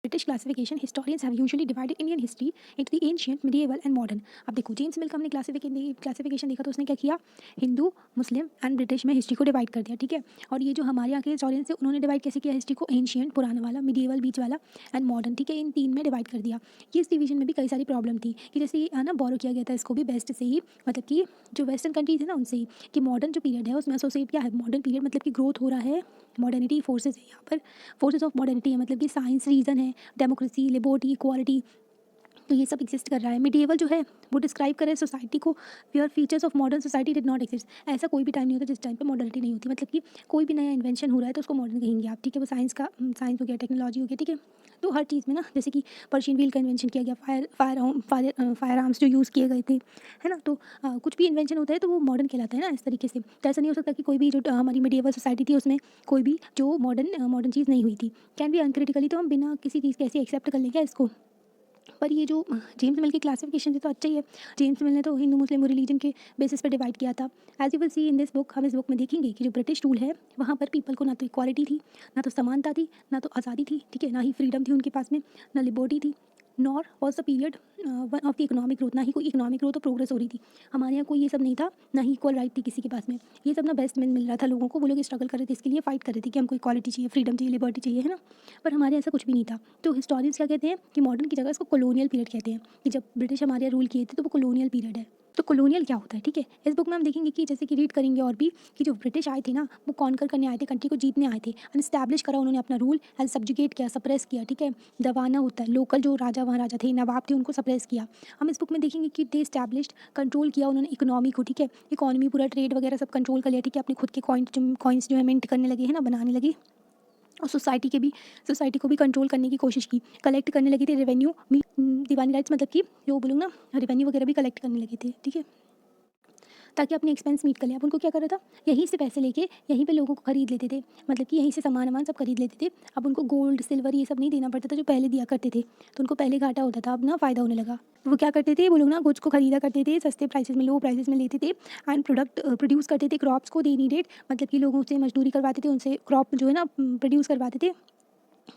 British classification historians have usually divided Indian history into the ancient, medieval and modern. अब देखो जेम्स मिल का हमने क्लासिफिकेशन देखा, तो उसने क्या किया, हिंदू, मुस्लिम एंड ब्रिटिश में हिस्ट्री को डिवाइड कर दिया, ठीक है। और ये जो हमारे यहाँ के हिस्टोरियंस है उन्होंने डिवाइड कैसे किया हिस्ट्री को, एंशिएंट पुराना वाला, मिडिएवल बीच वाला, एंड मॉडर्न, ठीक है, इन तीन में डिवाइड कर दिया। कि इस डिवीजन में भी कई सारी प्रॉब्लम थी कि जैसे ये ना बोरो किया गया था इसको भी वेस्ट से ही, मतलब कि जो वेस्टर्न कंट्रीज है ना उनसे ही, कि मॉडर्न जो पीरियड है उसमें एसोसिएट क्या है, मॉडर्न पीरियड मतलब कि ग्रोथ हो रहा है, मॉडर्निटी फोर्सेज है यहाँ पर, फोर्सेज ऑफ मॉडर्निटी है, मतलब कि साइंस, रीजन है, डेमोक्रेसी, लिबर्टी, इक्वालिटी, तो ये सब एग्जिस्ट कर रहा है। मिडिएवल जो है वो डिस्क्राइब करे सोसाइटी को where features of modern society did not exist. ऐसा कोई भी टाइम नहीं होता जिस टाइम पे मॉडर्निटी नहीं होती, मतलब कि कोई भी नया इन्वेंशन हो रहा है तो उसको मॉडर्न कहेंगे आप, ठीक है। वो साइंस हो गया, टेक्नोलॉजी हो गया, ठीक है। तो हर चीज़ में ना, जैसे कि पर्शियन व्हील का इन्वेंशन किया गया, फायर आर्म्स जो यूज़ किए गए थे, है ना। तो कुछ भी इन्वेंशन होता है तो वो मॉडर्न कहलाता है ना, इस तरीके से। तो ऐसा नहीं हो सकता कि कोई भी जो हमारी मिडिएवल सोसाइटी थी उसमें कोई भी जो मॉडर्न चीज़ नहीं हुई थी। कैन बी अनक्रिटिकली, तो हम बिना किसी चीज़ के ऐसे एक्सेप्ट कर लें क्या इसको। पर ये जो जेम्स मिल की क्लासिफिकेशन है तो अच्छा ही है। जेम्स मिल ने तो हिंदू मुस्लिम रिलीजन के बेसिस पर डिवाइड किया था। As you will see in this book, हम इस बुक में देखेंगे कि जो ब्रिटिश रूल है वहाँ पर पीपल को ना तो इक्वालिटी थी, ना तो समानता थी, ना तो आज़ादी थी, ठीक है, ना ही फ्रीडम थी उनके पास में, ना लिबर्टी थी, nor was the period one of the economic growth. ना ही कोई इकोनॉमिक ग्रोथ और प्रोग्रेस हो रही थी हमारे यहाँ, कोई ये सब नहीं था, ना ही इक्वल राइट थी किसी के पास में। ये सब ना बेस्ट में मिल रहा था लोगों को, वो लोग स्ट्रगल कर रहे थे इसके लिए, फाइट कर रहे थे कि हमको इक्वालिटी चाहिए, फ्रीडम चाहिए, लिबर्टी चाहिए, है ना। पर हमारे ऐसा कुछ भी नहीं था। तो हिस्टोरियंस क्या कहते हैं कि मॉडर्न की जगह इसको कॉलोनियल पीरियड कहते हैं, कि जब ब्रिटिश हमारे यहाँ रूल किए थे तो वो कॉलोनियल पीरियड है। तो कॉलोनियल क्या होता है, ठीक है, इस बुक में हम देखेंगे कि जैसे कि रीड करेंगे और भी, कि जो ब्रिटिश आए थे ना वो कॉन्कर करने आए थे, कंट्री को जीतने आए थे, अनस्टैब्लिश करा उन्होंने अपना रूल, एंड सब्जुगेट किया, सप्रेस किया, ठीक है। दबाना होता है, लोकल जो राजा महाराजा थे, नवाब थे, उनको सप्रेस किया। हम इस बुक में देखेंगे कि दे स्टैब्लिश्ड, कंट्रोल किया उन्होंने इकोनॉमी को, ठीक है, इकोनॉमी पूरा ट्रेड वगैरह सब कंट्रोल कर लिया, ठीक है। अपने खुद के कॉइन्स जो है मिंट करने लगे, है ना, बनाने लगे। और सोसाइटी को भी कंट्रोल करने की कोशिश की, कलेक्ट करने लगे थे रेवेन्यू, दीवानी राइट्स, मतलब कि जो बोलूँ ना, रेवेन्यू वगैरह भी कलेक्ट करने लगे थे, ठीक है। ताकि अपने एक्सपेंस मीट कर लें। अब उनको क्या कर रहा था, यहीं से पैसे लेके यहीं पे लोगों को खरीद लेते थे, मतलब कि यहीं से सामान वामान सब खरीद लेते थे। अब उनको गोल्ड सिल्वर ये सब नहीं देना पड़ता था जो पहले दिया करते थे, तो उनको पहले घाटा होता था, अब ना फ़ायदा होने लगा। वो क्या करते थे, वो लोग ना गुड्स को खरीदा करते थे, सस्ते प्राइसेस में, लो प्राइसेस में लेते थे एंड प्रोडक्ट प्रोड्यूस करते थे क्रॉप्स को, दे नीडेड, मतलब कि लोगों से मजदूरी करवाते थे, उनसे क्रॉप जो है ना प्रोड्यूस करवाते थे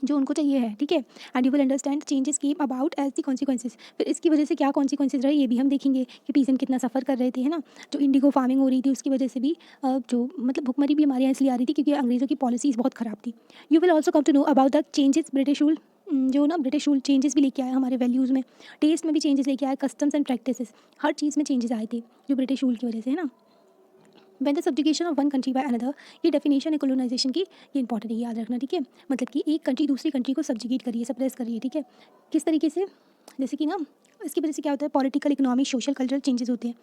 जो उनको चाहिए है, ठीक है। And you will understand changes came about as the consequences. फिर इसकी वजह से क्या कॉन्सिक्वेंसेज रहे ये भी हम देखेंगे कि पीसेंट कितना सफ़र कर रहे थे, है ना। जो इंडिगो फार्मिंग हो रही थी उसकी वजह से भी जो मतलब भुखमरी भी हमारे यहाँ इसलिए आ रही थी क्योंकि अंग्रेज़ों की पॉलिसीज़ बहुत ख़राब थी। You will also come to know about the changes British rule, जो ना ब्रिटिश रूल चेंजेस भी लेके आया हमारे वैल्यूज़ में, टेस्ट में भी चेंजेस लेके आया, कस्टम्स एंड प्रैक्टिसेस, हर चीज़ में चेंजेस आए थे जो ब्रिटिश रूल की वजह से, है ना। When the subjugation of one country by another, ये डेफिनेशन है कोलोनाइजेशन की, ये इंपॉर्टेंट है, याद रखना, ठीक है। मतलब कि एक कंट्री दूसरी कंट्री को सब्जुगेट करिए, सप्रेस करिए, ठीक है। किस तरीके से, जैसे कि ना इसकी वजह से क्या होता है, political, economic, social, cultural changes होते हैं।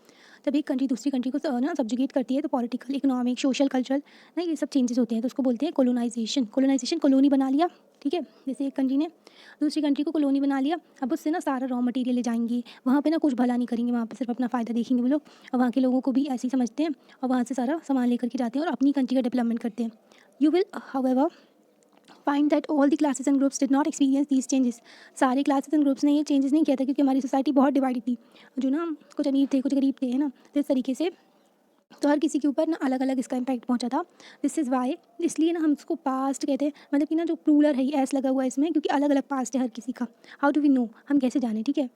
जब एक कंट्री दूसरी कंट्री को ना सब्जुगेट करती है तो पॉलिटिकल, इकोनॉमिक, सोशल, कल्चरल ना ये सब चेंजेस होते हैं, तो उसको बोलते हैं कोलोनाइजेशन। कोलोनाइजेशन, कॉलोनी बना लिया, ठीक है। जैसे एक कंट्री ने दूसरी कंट्री को कॉलोनी बना लिया, अब उससे ना सारा रॉ मटेरियल ले जाएंगी, वहाँ पे ना कुछ भला नहीं करेंगे, वहाँ पे सिर्फ अपना फ़ायदा देखेंगे वो लोग, और वहाँ के लोगों को भी ऐसे ही समझते हैं और वहाँ से सारा सामान लेकर के जाते हैं और अपनी कंट्री का डेवलपमेंट करते हैं। You will however find that all the classes and groups did not experience these changes. सारे क्लासेस एंड ग्रुप्स ने ये चेंजेस नहीं किया था क्योंकि हमारी सोसाइटी बहुत डिवाइडेड थी, जो ना कुछ अमीर थे कुछ गरीब थे, है ना। तो इस तरीके से तो हर किसी के ऊपर ना अलग अलग इसका इम्पैक्ट पहुंचा था। दिस इज़ वाई, इसलिए ना हम इसको पास्ट कहते हैं, मतलब कि ना जो प्लूरल है एस लगा हुआ है इसमें क्योंकि अलग अलग पास्ट है हर किसी का। हाउ डू वी नो, हम कैसे जाने, ठीक है।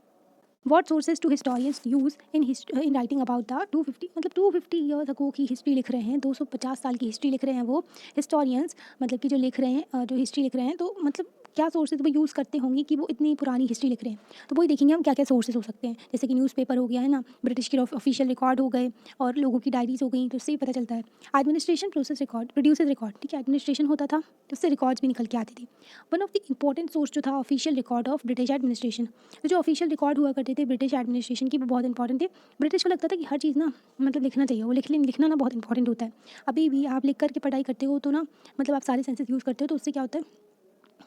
What sources do historians use in writing about the 250, मतलब 250 ईयर्स अगो की हिस्ट्री लिख रहे हैं, 250 साल की हिस्ट्री लिख रहे हैं वो हिस्टोरियंस, मतलब कि जो लिख रहे हैं जो हिस्ट्री लिख रहे हैं, तो मतलब क्या सोर्सेज वो यूज़ करते होंगे कि वो इतनी पुरानी हिस्ट्री लिख रहे हैं। तो वही देखेंगे हम क्या क्या सोर्सेज हो सकते हैं, जैसे कि न्यूज़पेपर हो गया, है ना, ब्रिटिश के ऑफिशियल रिकॉर्ड हो गए और लोगों की डायरीज हो गई, तो इससे ही पता चलता है। Administration process record produces record, ठीक है, एडमिनिस्ट्रेशन होता था तो उससे रिकॉर्ड्स भी निकल के आते थे। One of the important source जो था official record of British administration, तो जो ऑफिशियल रिकॉर्ड हुआ करते थे ब्रिटिश एडमिनिस्ट्रेशन की वो बहुत इंपॉर्टेंट थे। ब्रिटिश को लगता था कि हर चीज़ ना मतलब लिखना चाहिए, वो लिखना ना बहुत इंपॉर्टेंट होता है। अभी भी आप लिख करके पढ़ाई करते हो तो ना मतलब आप सारे सेंसेस यूज़ करते हो तो उससे क्या होता है,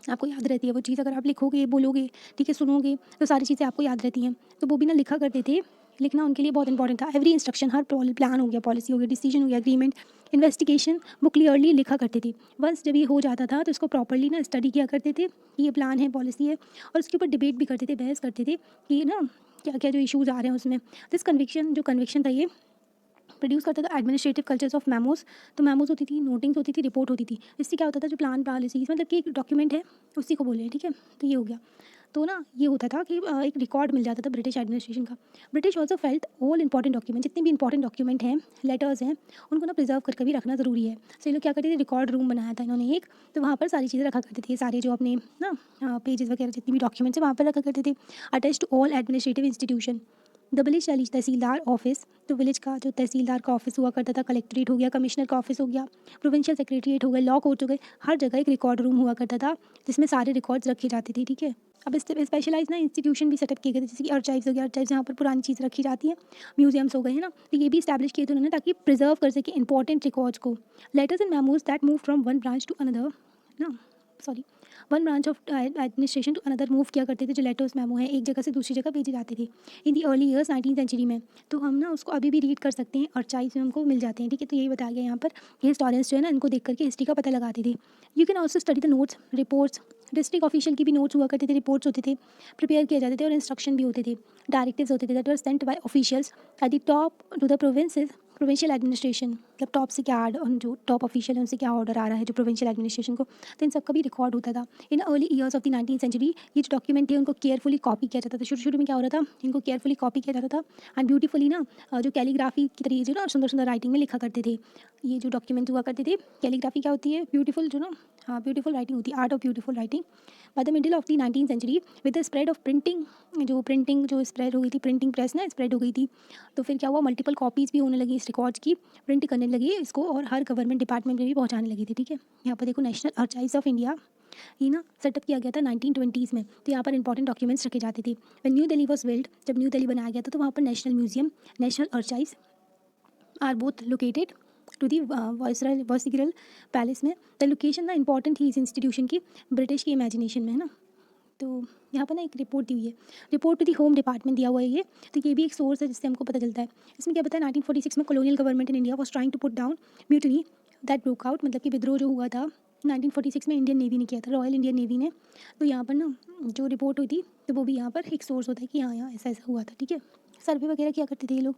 आपको याद रहती है वो चीज़। अगर आप लिखोगे, बोलोगे, ठीक है, सुनोगे तो सारी चीज़ें आपको याद रहती हैं। तो वो भी ना लिखा करते थे, लिखना उनके लिए बहुत इंपॉर्टेंट था। एवरी इंस्ट्रक्शन, हर प्लान हो गया, पॉलिसी हो गया, डिसीजन हो गया, एग्रीमेंट, इन्वेस्टिगेशन, वो क्लियरली लिखा करते थे। वंस जब ये हो जाता था तो इसको प्रॉपरली ना स्टडी किया करते थे कि ये प्लान है, पॉलिसी है, और उसके ऊपर डिबेट भी करते थे, बहस करते थे कि ना क्या क्या जो इशूज़ आ रहे हैं उसमें। दिस कन्विक्शन था ये प्रोड्यूस करता था एडमिनिस्ट्रेटिव कल्चर्स ऑफ मेमोज। तो मेमोज होती थी, नोटिंग्स होती थी, रिपोर्ट होती थी। इससे क्या होता था, जो प्लान पॉलिसीज मतलब कि एक डॉक्यूमेंट है उसी को बोले, ठीक है। तो ये हो गया। तो ना ये होता था कि एक रिकॉर्ड मिल जाता था ब्रिटिश एडमिनिस्ट्रेशन का। British also felt all important document, जितने भी इंपॉर्टेंट डॉक्यूमेंट हैं, लेटर्स हैं, उनको ना प्रिजर्व करके भी रखना ज़रूरी है। सो ये लोग क्या करते थे, रिकॉर्ड रूम बनाया था इन्होंने एक, तो वहाँ पर सारी चीज़ें रखा करते थे, सारे जो अपने ना पेजेस वगैरह जितनी भी डॉक्यूमेंट्स हैं वहाँ पर रखा करते थे। Attach to all administrative institution. The village tahsildar office, तो विलेज का जो तहसीलदार का ऑफिस हुआ करता था, कलेक्ट्रेट हो गया, कमिश्नर का ऑफिस हो गया, प्रोविंशियल सेक्रेटरीट हो गए, लॉ कोर्ट हो गए, हर जगह एक रिकॉर्ड रूम हुआ करता था जिसमें सारे रिकॉर्ड्स रखे जाते थे, ठीक है। अब इस स्पेशलाइज ना इंस्टीट्यूशन भी सेटअप किए गए थे, जैसे कि अर्चाइव्स हो गया, अर्चाइव्स यहाँ पर पुरानी चीज़ रखी जाती है, म्यूजियम्स हो गए, है ना। तो ये भी इस्टेब्लिश किए थे उन्होंने ताकि प्रिजर्व कर सके इंपॉर्टेंट रिकॉर्ड्स को। Letters and memos that move from one branch to another, ना sorry, one branch of administration to another move किया करते थे, जो लेटर्स मेमो है एक जगह से दूसरी जगह भेजे जाते थे in the early years 19th century में। तो हम ना उसको अभी भी रीड कर सकते हैं और चाइज में हमको मिल जाते हैं, ठीक है। तो यही बताया गया यहाँ पर, ये हिस्टोरियंस जो है ना इनको देख करके हिस्ट्री का पता लगाते थे। You can also study the notes, reports, district official की भी नोट्स हुआ करते थे, रिपोर्ट्स होते थे, प्रिपेयर किए जाते थे, और इंस्ट्रक्शन भी होते थे, डायरेक्टिव्स होते थे that were sent by officials at the top to the provinces, provincial administration, मतलब टॉप से क्या जो टॉप ऑफिशियल है उनसे क्या ऑर्डर आ रहा है जो प्रोविंशियल एडमिनिस्ट्रेशन को, तो इन सब का भी रिकॉर्ड होता था। In early years of the 19th century ये जो डॉक्यूमेंट थे उनको केयरफुली कॉपी किया जाता था। शुरू शुरू में क्या हो रहा था, इनको केयरफुली कॉपी किया जाता था एंड ब्यूटीफुली ना जो कैलीग्राफी की तरीके जो ना सुंदर सुंदर राइटिंग में लिखा करते थे। ये जो डॉक्यूमेंट हुआ करते थे, कैलीग्राफी क्या होती है, ब्यूटीफुल जो ना, हाँ ब्यूटीफुल राइटिंग होती है, art of beautiful writing. By the middle of the 19th century with the spread of printing, जो स्प्रेड हो गई थी, प्रिंटिंग प्रेस ना स्प्रेड हो गई थी, तो फिर क्या हुआ, मल्टीपल कॉपीज़ भी होने लगी इस रिकॉर्ड्स की, प्रिंट करने लगी इसको और हर गवर्नमेंट डिपार्टमेंट में भी पहुंचाने लगी थी, ठीक है। यहाँ पर देखो नेशनल आर्काइव्स ऑफ इंडिया, ये ना सेटअप किया गया था 1920s में। तो यहाँ पर इंपॉर्टेंट डॉक्यूमेंट्स रखे जाते थे। When New Delhi was build, जब न्यू दिल्ली बनाया गया था तो वहाँ पर national museum, national archives are both located to the viceregal palace में। द लोकेशन ना इंपॉर्टेंट थी इस इंस्टीट्यूशन की ब्रिटिश की इमेजिनेशन में, है ना। तो यहाँ पर ना एक रिपोर्ट दी हुई है, report to the home department दिया हुआ है ये, तो ये भी एक सोर्स है जिससे हमको पता चलता है। इसमें क्या बताया, 1946 में colonial government in India was trying to put down mutiny that broke out, मतलब कि विद्रोह जो हुआ था 1946 में इंडियन नेवी ने किया था, रॉयल इंडियन नेवी ने। तो यहाँ पर ना जो रिपोर्ट हुई थी तो वो भी यहाँ पर एक सोर्स होता है कि हाँ यहाँ ऐसा ऐसा हुआ था, ठीक है। सर्वे वगैरह क्या करते थे ये लोग।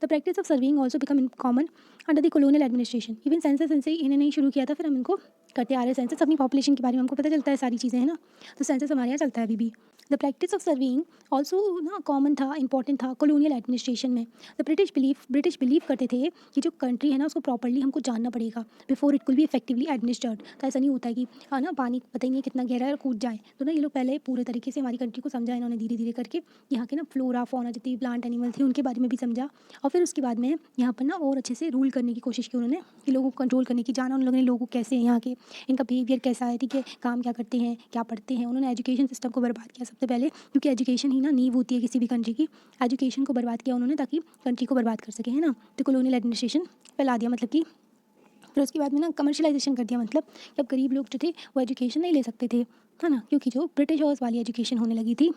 The practice of serving also become common under the colonial administration, even census इनसे इन्हें नहीं शुरू किया था, फिर हम इनको करते आ रहे हैं। सेंसस अपनी पॉपुलेशन के बारे में हमको पता चलता है सारी चीज़ें, है ना, तो सेंसस हमारे यहाँ चलता है अभी भी। The practice of serving also ना कॉमन था, इंपॉर्टेंट था कॉलोनियल एडमिनिस्ट्रेशन में। द ब्रिटिश बिलीव करते थे कि जो कंट्री है ना उसको प्रॉपर्ली हमको जानना पड़ेगा बिफोर इट कुल बी इफेक्टिवली एडमिनिस्टर्ड। तो ऐसा नहीं होता है कि हाँ ना पानी पता ही नहीं कितना गहरा है और कूद जाए, तो ना ये लोग पहले पूरे तरीके से हमारी कंट्री को समझा, इन्होंने धीरे धीरे करके यहाँ के ना फ्लोरा फौना जितनी प्लांट एनिमल थे उनके बारे में भी समझा, और फिर उसके बाद में यहाँ पर ना और अच्छे से रूल करने की कोशिश की उन्होंने, कि लोगों को कंट्रोल करने की, जाना उन लोगों ने लोगों कैसे हैं यहाँ के, इनका बिहेवियर कैसा है, ठीक है, काम क्या करते हैं, क्या पढ़ते हैं। उन्होंने एजुकेशन सिस्टम को बर्बाद किया सबसे पहले, क्योंकि एजुकेशन ही ना नींव होती है किसी भी कंट्री की। एजुकेशन को बर्बाद किया उन्होंने ताकि कंट्री को बर्बाद कर सके, है ना। तो कॉलोनियल एडमिनिस्ट्रेशन फैला दिया, मतलब कि फिर उसके बाद में ना कमर्शलाइजेशन कर दिया, मतलब कि अब गरीब लोग जो थे वो एजुकेशन नहीं ले सकते थे, है ना, क्योंकि जो ब्रिटिश हाउस वाली एजुकेशन होने लगी थी,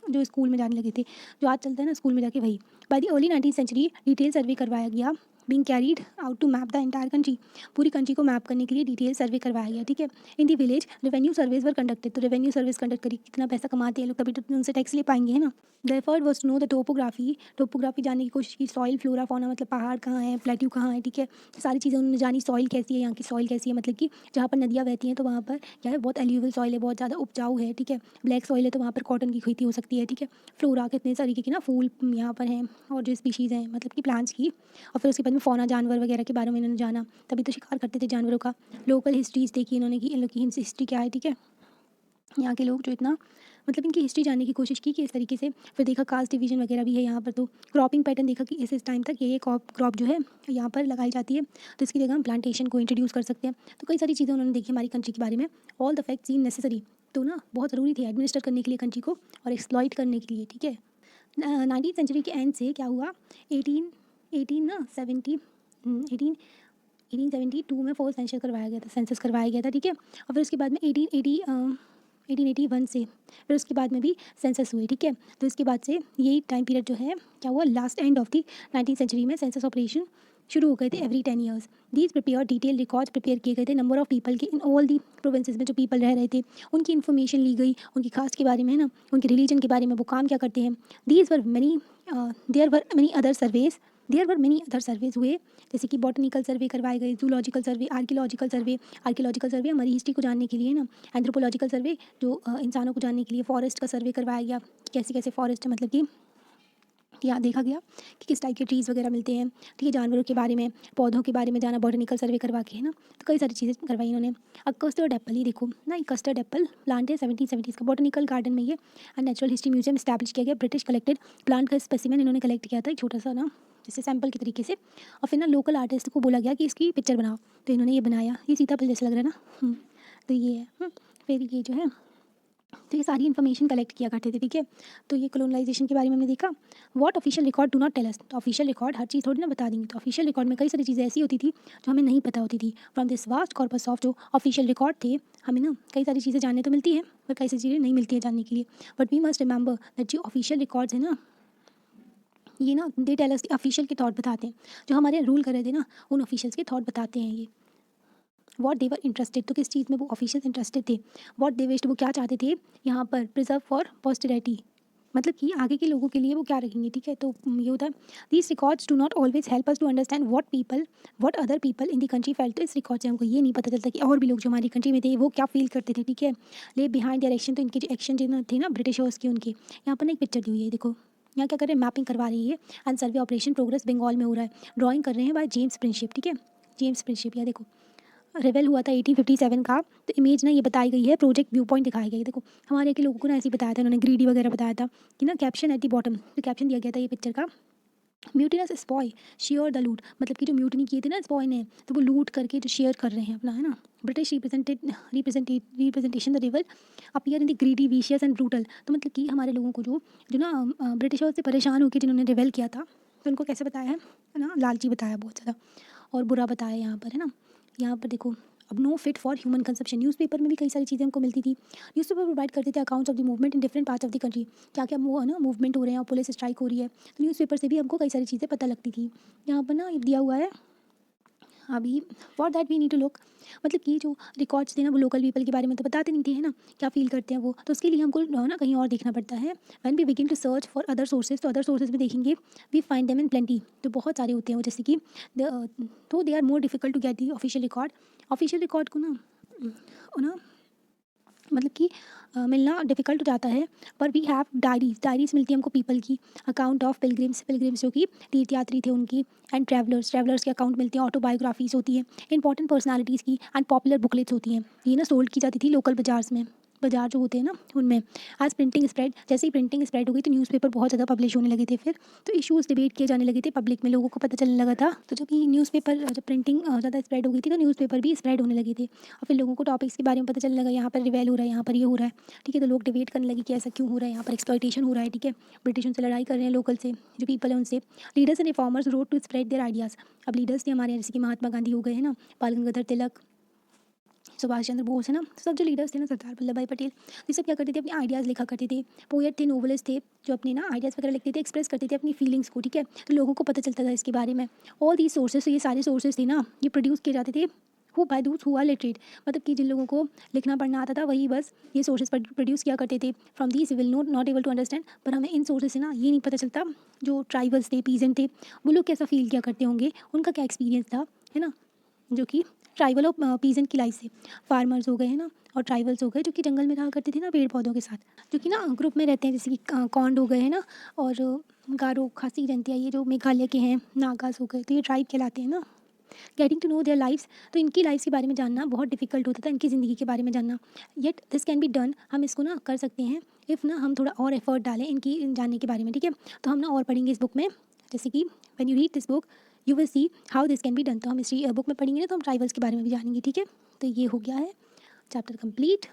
जो स्कूल में जाने लगे थे, जो आज चलता है ना स्कूल में जाके, वही। बाय द अर्ली 19th सेंचुरी डिटेल सर्वे करवाया गया, being carried out to map the entire country, पूरी कंट्री को मैप करने के लिए डिटेल सर्वे करवाया गया, ठीक है। In the village revenue service were conducted, तो रेवेन्यू सर्विस कंडक्ट करी, कितना पैसा कमाते हैं लोग तभी तो उनसे टैक्स ले पाएंगे, है ना। The effort was to know the topography जानने की कोशिश की, सॉइल फ्लोरा फौना, मतलब पहाड़ कहाँ है, प्लेट्यू कहाँ है, ठीक है, सारी चीज़ें उन्होंने जानी। सॉइल कैसी है, यहाँ की सॉइल कैसी है, मतलब कि जहाँ पर नदियाँ बहती हैं तो वहाँ पर क्या है, बहुत एल्यूवियल सॉइल है, बहुत ज़्यादा उपजाऊ है, ठीक है। ब्लैक सॉइल है तो वहाँ पर कॉटन की खेती हो सकती है, ठीक है। फ्लोरा कितने तरीके के ना फूल यहाँ पर हैं, और जो स्पीशीज़ हैं मतलब कि प्लांट्स की, और फिर उसके बाद में फौना जानवर वगैरह के बारे में इन्होंने जाना, तभी तो शिकार करते थे जानवरों का। लोकल हिस्ट्रीज देखी इन्होंने कि इन लोग की हिस्ट्री क्या है, ठीक है, यहाँ के लोग जो इतना मतलब इनकी हिस्ट्री जानने की कोशिश की कि इस तरीके से। फिर देखा कास्ट डिवीजन वगैरह भी है यहाँ पर, तो क्रॉपिंग पैटर्न देखा कि इस टाइम तक ये क्रॉप जो है यहाँ पर लगाई जाती है, तो इसकी जगह हम प्लांटेशन को इंट्रोड्यूस कर सकते हैं। तो कई सारी चीज़ें उन्होंने देखी हमारी कंट्री के बारे में। All the facts seem necessary, तो ना बहुत ज़रूरी थी एडमिनिस्टर करने के लिए कंट्री को और एक्सप्लॉइट करने के लिए, ठीक है। 19th सेंचुरी के एंड से क्या हुआ, 1872 में फर्स्ट सेंसस करवाया गया था, ठीक है। और फिर उसके बाद में 1881 से फिर उसके बाद में भी सेंसस हुए, ठीक है। तो इसके बाद से यही टाइम पीरियड जो है क्या हुआ, last end of the 19th century में सेंसस ऑपरेशन शुरू हो गए थे every 10 years. These prepare detail records prepare किए गए थे, नंबर ऑफ पीपल के इन ऑल दी प्रोविंसेस में जो पीपल रह रहे थे उनकी इन्फॉर्मेशन ली गई, उनकी कास्ट के बारे में, है ना, उनके रिलीजन के बारे में, वो काम क्या करते हैं। These were many there were many other surveys हुए, जैसे कि बॉटनिकल सर्वे करवाए गए, जूलॉजिकल सर्वे, आर्कियोलॉजिकल सर्वे हमारी हिस्ट्री को जानने के लिए ना, एंथ्रोपोलॉजिकल सर्वे जो इंसानों को जानने के लिए, फॉरेस्ट का सर्वे करवाया गया, कैसे कैसे फॉरेस्ट है, मतलब कि यहाँ देखा गया कि किस टाइप के ट्रीज़ वगैरह मिलते हैं, ठीक है, जानवरों के बारे में, पौधों के बारे में जाना, बॉटनिकल सर्वे करवा के, है ना। तो कई सारी चीज़ें करवाई इन्होंने। अब कस्टर्ड एप्पल, ये देखो ना, ये कस्टर्ड एप्पल प्लांट है 1770 का, बॉटनिकल गार्डन में ये and natural history museum establish किया गया। ब्रिटिश कलेक्टेड प्लांट का स्पेसिमेन इन्होंने कलेक्ट किया था, एक छोटा सा ना जैसे सैंपल के तरीके से, और फिर ना लोकल आर्टिस्ट को बोला गया कि इसकी पिक्चर बनाओ, तो इन्होंने ये बनाया। ये सीताफल जैसा लग रहा है ना, तो ये है। फिर ये जो है, तो ये सारी इन्फॉर्मेशन कलेक्ट किया करते थे, ठीक है। तो ये कॉलोनाइजेशन के बारे में हमने देखा। What official record do not tell us, तो ऑफिशियल रिकॉर्ड हर चीज़ थोड़ी ना बता देंगे, तो ऑफिशियल रिकॉर्ड में कई सारी चीज़ें ऐसी होती थी जो हमें नहीं पता होती थी। From this vast corpus of जो ऑफिशियल रिकॉर्ड थे, हमें ना कई सारी चीज़ें जानने तो मिलती है, पर कई सारी चीज़ें नहीं मिलती है जानने के लिए। But we must remember that जो ऑफिशियल रिकॉर्ड्स है ना, ये ना दे टेल अस ऑफिशियल के थॉट बताते हैं, जो हमारे रूल कर रहे थे ना उन ऑफिशियल्स के थॉट बताते हैं ये। वॉट देवर इंटरेस्टेड, तो किस चीज़ में वो ऑफिशियल इंटरेस्टेड थे। वॉट दे विश्ड, वो क्या चाहते थे यहाँ पर प्रिजर्व फॉर पोस्टेरिटी, मतलब कि आगे के लोगों के लिए वो क्या रखेंगे, ठीक है। तो ये होता है these records do not always help us to understand what other people in the country felt, तो इस रिकॉर्ड से हमको ये नहीं पता चलता कि और भी लोग जो हमारी कंट्री में थे वो क्या फील करते थे, ठीक है। ले बिहाइंड देयर एक्शन, तो इनके जो एक्शन जो थे ना ब्रिटिशर्स के, उनके यहाँ पर ना एक पिक्चर दी हुई है, देखो यहाँ क्या कर रहे हैं, मैपिंग करवा रही है and survey operation progress Bengal में हो रहा है। ड्राइंग कर रहे हैं बाय जेम्स प्रिंशिप, ठीक है, जेम्स प्रिंशिप। या देखो रिवेल हुआ था 1857 का, तो इमेज ना ये बताई गई है, प्रोजेक्ट व्यू पॉइंट दिखाया गया है। देखो हमारे के लोगों को ना ऐसे ही बताया था उन्होंने, ग्रीडी वगैरह बताया था कि ना कैप्शन एट दी बॉटम, तो कैप्शन दिया गया था ये पिक्चर का, म्यूटिनस स्पॉय शेयर द लूट, मतलब कि जो म्यूटनी किए थे ना स्पॉय ने, तो वो लूट करके जो शेयर कर रहे हैं अपना, है ना। British representation the reveal appear in the greedy vicious and brutal, तो मतलब कि हमारे लोगों को जो जो ना ब्रिटिशर्स से परेशान होकर जिन्होंने रिवेल किया था, तो उनको कैसे बताया है ना, लालची बताया बहुत ज़्यादा और बुरा बताया यहाँ पर, है ना। यहाँ पर देखो अब no fit for human consumption. Newspaper में भी कई सारी चीज़ें हमको मिलती थी। न्यूज़पेपर प्रोवाइड करते थे accounts of the movement in different parts of the country. क्या क्या वो है ना मूवमेंट हो रहे हैं और पुलिस स्ट्राइक हो रही है, तो न्यूज़पेपर से भी हमको कई सारी चीज़ें पता लगती थी। यहाँ पर ना दिया हुआ है अभी, for that we need to look, मतलब कि जो रिकॉर्ड्स थे ना वो लोकल पीपल के बारे में तो बताते नहीं थे, है ना, क्या फील करते हैं वो, तो उसके लिए हमको ना कहीं और देखना पड़ता है। When we begin to search for other sources, तो अदर सोर्सेज में देखेंगे, we find them in plenty, तो बहुत सारे होते हैं वो, जैसे कि तो they are more difficult to get the official record. Official record को ना मतलब कि मिलना डिफ़िकल्ट हो जाता है, पर वी हैव डायरीज़ मिलती है हमको पीपल की, अकाउंट ऑफ पिलग्रिम्स जो कि तीर्थयात्री थे उनकी, एंड ट्रैवलर्स के अकाउंट मिलते हैं, ऑटोबायोग्राफीज़ होती है, इंपॉर्टेंट पर्सनालिटीज़ की, एंड पॉपुलर बुकलेट्स होती हैं। ये ना सोल्ड की जाती थी लोकल बाजार जो होते हैं ना उनमें। आज प्रिंटिंग स्प्रेड, जैसे ही प्रिंटिंग स्प्रेड हो गई तो न्यूज़पेपर बहुत ज़्यादा पब्लिश होने लगे थे, फिर तो इश्यूज़ डिबेट किए जाने लगे थे पब्लिक में, लोगों को पता चलने लगा था। तो जब ये न्यूज़पेपर जब प्रिंटिंग ज़्यादा स्प्रेड हो गई थी तो न्यूज़पेपर भी स्प्रेड होने लगे थे, और फिर लोगों को टॉपिक्स के बारे में पता चलने लगा, यहाँ पर रिवेल हो रहा है, यहाँ पर ये हो रहा है, ठीक है, तो लोग डिबेट करने लगे कि ऐसा क्यों हो रहा है, यहाँ पर एक्सप्लॉइटेशन हो रहा है, ठीक है, ब्रिटिश उनसे लड़ाई कर रहे हैं, लोकल से जो पीपल है उनसे। Leaders and reformers wrote to spread their ideas. अब लीडर्स थे हमारे, जैसे कि महात्मा गांधी हो गए हैं ना, बाल गंगाधर तिलक, सुभाष चंद्र बोस, है ना, सब जो लीडर्स थे ना, सरदार वल्लभ भाई पटेल, ये सब क्या करते थे, अपने आइडियाज़ लिखा करते थे। पोएट थे, नोवेलिस्ट थे, जो अपने ना आइडियाज़ वगैरह लिखते थे, एक्सप्रेस करते थे अपनी फीलिंग्स को, ठीक है, तो लोगों को पता चलता था इसके बारे में। ऑल दीज सोर्सेज, तो ये सारे सोर्सेज थे ना, ये प्रोड्यूस किए जाते थे हु बाय दूस हु आर लिटरेट, मतलब कि जिन लोगों को लिखना पढ़ना आता था वही बस ये सोर्सेज प्रोड्यूस किया करते थे। From these will not able to understand, पर हमें इन सोर्सेज से ना ये नहीं पता चलता जो ट्राइबल्स थे, पीजेंट थे, वो लोग कैसा फील किया करते होंगे, उनका क्या एक्सपीरियंस था, है ना, जो कि ट्राइबल और पीजेंट की लाइफ से। फार्मर्स हो गए, है ना, और ट्राइबल्स हो गए जो कि जंगल में रहा करते थे ना पेड़ पौधों के साथ, जो कि ना ग्रुप में रहते हैं, जैसे कि कौंड हो गए, है ना, और गारो खासी जनतिया, ये जो मेघालय के हैं, नागास हो गए, तो ये ट्राइब कहलाते हैं ना। Getting to know their lifes, तो इनकी लाइफ्स के बारे में जानना बहुत डिफिकल्ट होता था, इनकी ज़िंदगी के बारे में जानना। Yet this can be done, हम इसको ना कर सकते हैं इफ़ ना हम थोड़ा और एफर्ट डालें इनकी जानने के बारे में, ठीक है, तो हम ना और पढ़ेंगे इस बुक में, जैसे कि when you read this book you will see how this can be done, तो हम इसी बुक में पढ़ेंगे ना, तो हम ट्राइबल्स के बारे में भी जानेंगे, ठीक है। तो ये हो गया है चैप्टर कंप्लीट।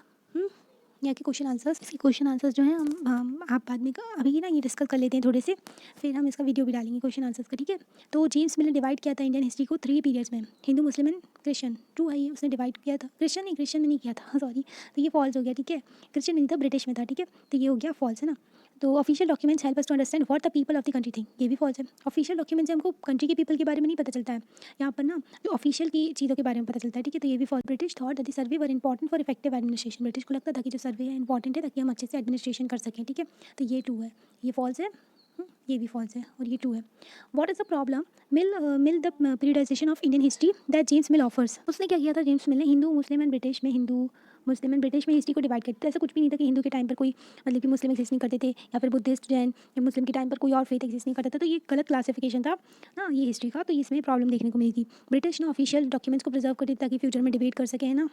यहाँ के क्वेश्चन आंसर्स, इसके क्वेश्चन आंसर्स जो हैं हम आप बाद में अभी ना ये डिस्कस कर लेते हैं थोड़े से, फिर हम इसका वीडियो भी डालेंगे क्वेश्चन आंसर्स का, ठीक है। तो जेम्स मिल ने डिवाइड किया था इंडियन हिस्ट्री को 3 पीरियड्स में, Hindu, Muslim and Christian. True है, ये उसने डिवाइड किया था, क्रिश्चियन में नहीं किया था, सॉरी, तो ये फॉल्स हो गया, ठीक है, क्रिश्चियन नहीं था, ब्रिटिश में था, ठीक है, तो ये हो गया फॉल्स, है ना। तो official documents help us to understand what the people of the country think, ये भी फॉल्स है। ऑफिशियल डॉक्यूमेंट से हमको कंट्री के पीपल के बारे में नहीं पता चलता है, यहाँ पर ना जो ऑफिशियल की चीज़ों के बारे में पता चलता है, ठीक है, तो ये भी falls. British thought that the survey were important for effective administration, British को लगता था कि जो सर्वे है इंपॉर्टेंट है ताकि हम अच्छे से एडमिनिस्ट्रेशन कर सकें, ठीक है, तो ये 2 है, ये फॉल्स है, ये भी फॉल्स है, और ये 2 है। What is the problem mill the periodisation of Indian history that James mill offers, उसने क्या किया था जेम्स मिल ने, हिंदू मुस्लिम एंड ब्रिटिश में, हिंदू मुस्लिम एंड ब्रिटिश में हिस्ट्री को डिवाइड करते थे। ऐसा कुछ भी नहीं था कि हिंदू के टाइम पर कोई मतलब कि मुस्लिम एग्जिस्ट नहीं करते थे, या फिर बुद्धिस्ट जैन या मुस्लिम के टाइम पर कोई और फेथ एग्जिस्ट नहीं करता था, तो ये गलत क्लासिफिकेशन था ना ये हिस्ट्री का, तो इसमें प्रॉब्लम देखने को मिली थी। ब्रिटिश ना ऑफिशियल डॉक्यूमेंट्स को प्रिजर्व करते थे ताकि फ्यूचर में डिबेट कर सके, है ना,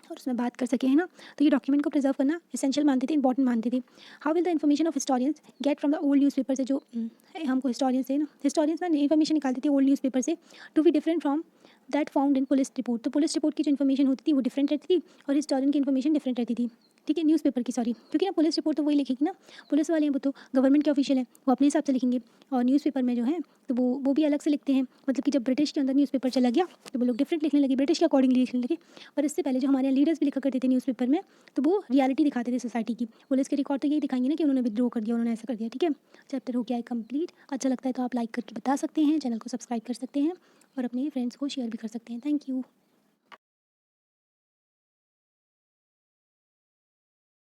और उसमें बात कर सके, है ना, तो ये डॉक्यूमेंट को प्रिजर्व करना एसेंशियल मानते थे, इंपॉर्टेंट मानते थे। How will the information of historians get from the old newspaper से, जो हमको हिस्टोरियंस ना इन्फॉर्मेशन निकालते थे ओल्ड न्यूज़पेपर से, to be different from that found in police report, तो पुलिस रिपोर्ट की जो इन्फॉर्मेशन होती थी वो डिफरेंट रहती थी, और हिस्टोरियन की इन्फॉर्मेशन डिफरेंट रहती थी, ठीक है, न्यूज़पेपर की, सॉरी, क्योंकि ना पुलिस रिपोर्ट तो वही लिखेगी ना, पुलिस वाले हैं वो तो गवर्नमेंट के ऑफिशियल है, वो अपने हिसाब से लिखेंगे, और न्यूज़पेपर में जो है तो वो भी अलग से लिखते हैं, मतलब कि जब ब्रिटिश के अंदर न्यूज़पेपर चला गया तो वो लोग डिफरेंट लिखने लगे, ब्रिटिश के अकॉर्डिंगली लिखने लगे। और इससे पहले जो हमारे यहाँ लीडर्स भी लिखा करते थे न्यूज़पेपर में, तो वो रियलिटी दिखाते थे सोसाइटी की, पुलिस के रिकॉर्ड तो यही दिखाएंगे ना कि उन्होंने विद्रोह कर दिया, उन्होंने ऐसा कर दिया, ठीक है। चैप्टर हो गया है कंप्लीट, अच्छा लगता है तो आप लाइक करके बता सकते हैं, चैनल को सब्सक्राइब कर सकते हैं, और अपने फ्रेंड्स को शेयर भी कर सकते हैं। Thank you.